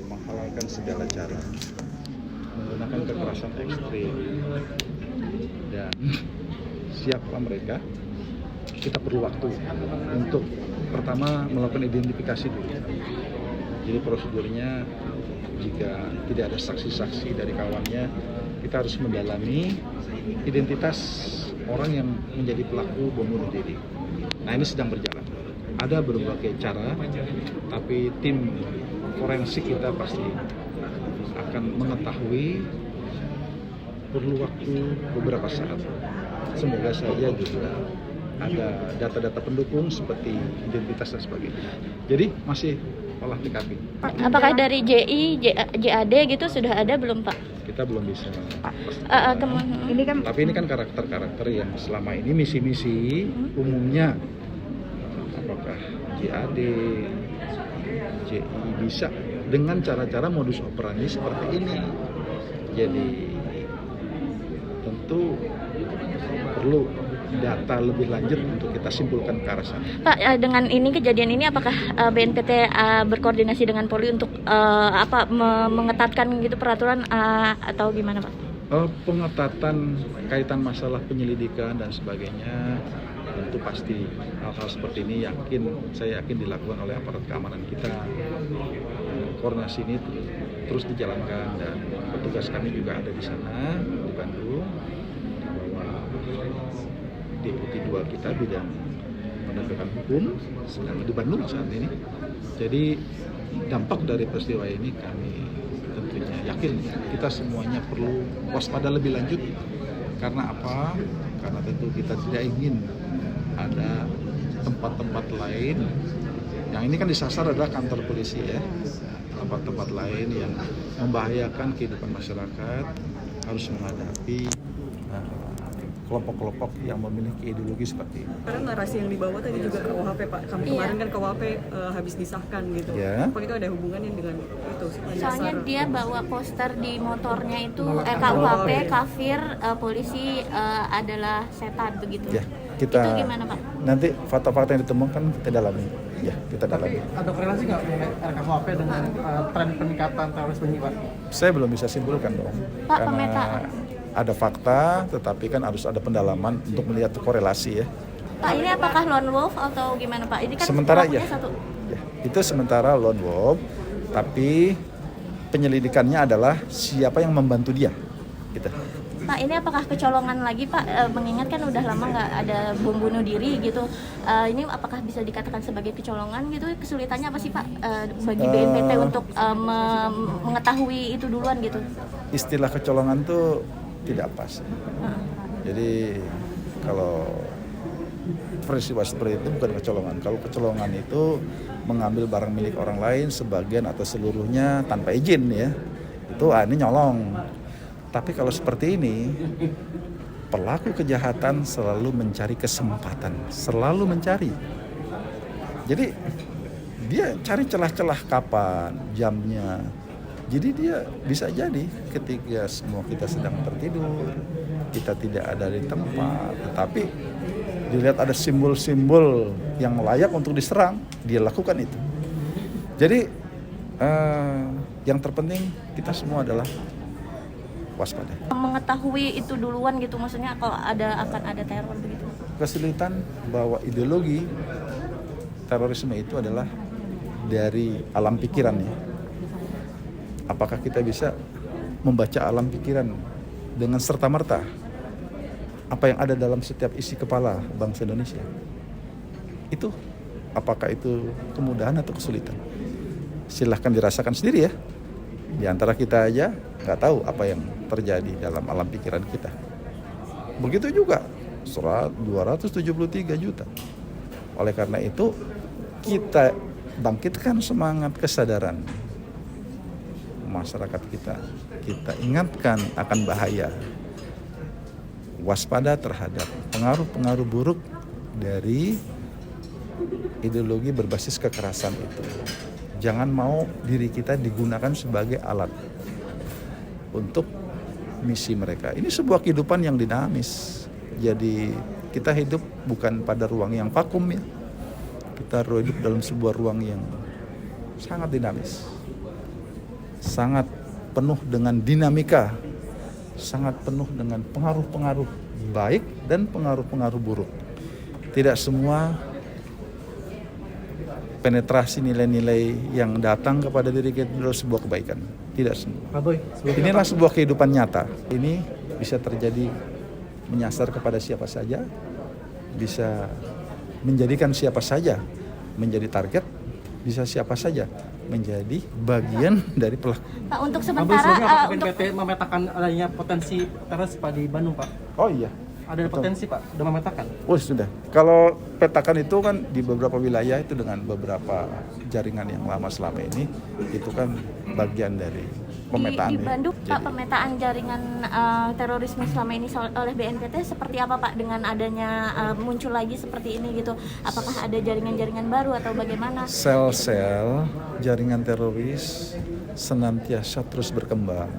menghalalkan segala cara, menggunakan kekerasan ekstrim, dan siapa mereka. Kita perlu waktu untuk pertama melakukan identifikasi dulu. Jadi prosedurnya, jika tidak ada saksi-saksi dari kawannya, kita harus mendalami identitas orang yang menjadi pelaku bom bunuh diri. Nah, ini sedang berjalan. Ada berbagai cara, tapi tim forensik kita pasti akan mengetahui, perlu waktu beberapa saat. Semoga saja juga ada data-data pendukung seperti identitas dan sebagainya. Jadi masih olah TKP. Apakah dari JI, JAD gitu sudah ada belum Pak? Kita belum bisa. Ini kan karakter-karakter yang selama ini misi-misi umumnya, apakah JAD, JI bisa dengan cara-cara modus operandi seperti ini. Jadi tentu perlu data lebih lanjut untuk kita simpulkan ke arah sana. Pak, dengan ini kejadian ini apakah BNPT berkoordinasi dengan Polri untuk mengetatkan gitu peraturan atau gimana Pak? Pengetatan kaitan masalah penyelidikan dan sebagainya tentu pasti hal-hal seperti ini saya yakin dilakukan oleh aparat keamanan kita. Koordinasi ini terus dijalankan dan petugas kami juga ada di sana di Bandung. Deputi 2 kita bidang penegakan hukum sedang di Bandung saat ini. Jadi dampak dari peristiwa ini kami tentunya yakin kita semuanya perlu waspada lebih lanjut. Karena apa? Karena tentu kita tidak ingin ada tempat-tempat lain. Yang ini kan disasar adalah kantor polisi ya. Tempat-tempat lain yang membahayakan kehidupan masyarakat harus menghadapi kelompok-kelompok yang memiliki ideologi seperti ini. Karena narasi yang dibawa tadi juga KUHP Pak, kemarin kan KUHP habis disahkan gitu. Ya. Apa itu ada hubungannya dengan itu? Soalnya dia bawa poster di motornya itu KUHP, kafir, polisi adalah setan begitu. Ya, kita itu gimana Pak? Nanti fakta-fakta yang ditemukan kita dalami. Ya, kita dalami. Tapi ada korelasi nggak RKUHP dengan tren peningkatan terorisme ini Pak? Saya belum bisa simpulkan dong. Pak, karena pemetaan. ada fakta, tetapi kan harus ada pendalaman untuk melihat korelasi ya. Pak, ini apakah lone wolf atau gimana Pak? Ini kan Sementara pelakunya ya, satu. ya, itu sementara lone wolf, tapi penyelidikannya adalah siapa yang membantu dia. Gitu. Pak, ini apakah kecolongan lagi Pak? Mengingat kan udah lama nggak ada bom bunuh diri gitu. Ini apakah bisa dikatakan sebagai kecolongan gitu? Kesulitannya apa sih Pak bagi BNPT untuk mengetahui itu duluan gitu? Istilah kecolongan tuh tidak pas. Jadi kalau peristiwa seperti itu bukan kecolongan. Kalau kecolongan itu mengambil barang milik orang lain sebagian atau seluruhnya tanpa izin ya. Itu ini nyolong. Tapi kalau seperti ini, pelaku kejahatan selalu mencari kesempatan, selalu mencari. Jadi dia cari celah-celah kapan, jamnya. Jadi dia bisa jadi ketika semua kita sedang tertidur, kita tidak ada di tempat, tetapi dilihat ada simbol-simbol yang layak untuk diserang, dia lakukan itu. Jadi yang terpenting kita semua adalah waspada. Mengetahui itu duluan gitu, maksudnya kalau akan ada teror begitu. Kesulitan bahwa ideologi terorisme itu adalah dari alam pikirannya. Apakah kita bisa membaca alam pikiran dengan serta-merta apa yang ada dalam setiap isi kepala bangsa Indonesia? Itu apakah itu kemudahan atau kesulitan? Silahkan dirasakan sendiri ya. Di antara kita aja nggak tahu apa yang terjadi dalam alam pikiran kita. Begitu juga 273 juta. Oleh karena itu kita bangkitkan semangat kesadaran masyarakat kita ingatkan akan bahaya, waspada terhadap pengaruh-pengaruh buruk dari ideologi berbasis kekerasan itu. Jangan mau diri kita digunakan sebagai alat untuk misi mereka. Ini sebuah kehidupan yang dinamis. Jadi kita hidup bukan pada ruang yang vakum ya. Kita hidup dalam sebuah ruang yang sangat dinamis. sangat penuh dengan dinamika, sangat penuh dengan pengaruh-pengaruh baik dan pengaruh-pengaruh buruk. Tidak semua penetrasi nilai-nilai yang datang kepada diri kita adalah sebuah kebaikan. Tidak semua. Pak Boy, Inilah sebuah kehidupan nyata. Ini bisa terjadi menyasar kepada siapa saja, bisa menjadikan siapa saja menjadi target, bisa siapa saja menjadi bagian dari pelaku. Pak, untuk Pak Boy, sementara sebelumnya apakah untuk BNPT memetakan adanya potensi teroris Pak di Bandung Pak? Oh iya, Ada potensi Pak, udah memetakan? oh sudah. Kalau petakan itu kan di beberapa wilayah itu dengan beberapa jaringan yang lama selama ini, itu kan bagian dari pemetaan. di Bandung, Pak, Jadi, pemetaan jaringan terorisme selama ini oleh BNPT seperti apa Pak dengan adanya muncul lagi seperti ini gitu? Apakah ada jaringan-jaringan baru atau bagaimana? sel-sel jaringan teroris senantiasa terus berkembang.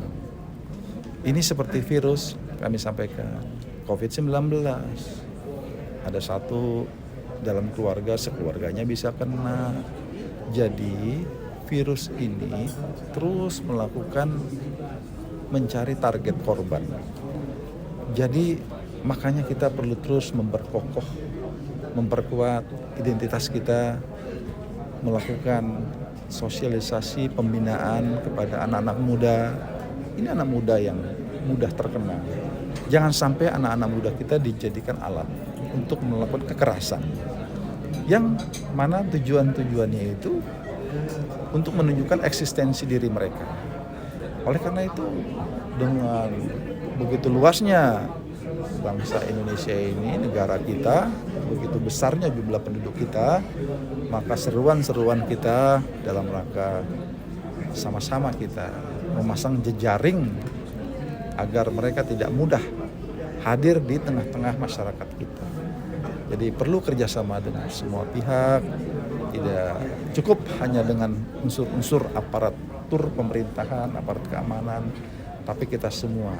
Ini seperti virus, kami sampaikan, COVID-19. Ada satu dalam keluarga, sekeluarganya bisa kena. Jadi virus ini terus melakukan mencari target korban. Jadi makanya kita perlu terus memperkokoh, memperkuat identitas kita, melakukan sosialisasi pembinaan kepada anak-anak muda. Ini anak muda yang mudah terkena. Jangan sampai anak-anak muda kita dijadikan alat untuk melakukan kekerasan. Yang mana tujuannya itu untuk menunjukkan eksistensi diri mereka. Oleh karena itu, dengan begitu luasnya bangsa Indonesia ini, negara kita, begitu besarnya jumlah penduduk kita, maka seruan-seruan kita dalam rangka sama-sama kita memasang jejaring agar mereka tidak mudah hadir di tengah-tengah masyarakat kita. Jadi perlu kerjasama dengan semua pihak, tidak cukup hanya dengan unsur-unsur aparatur pemerintahan, aparat keamanan, tapi kita semua.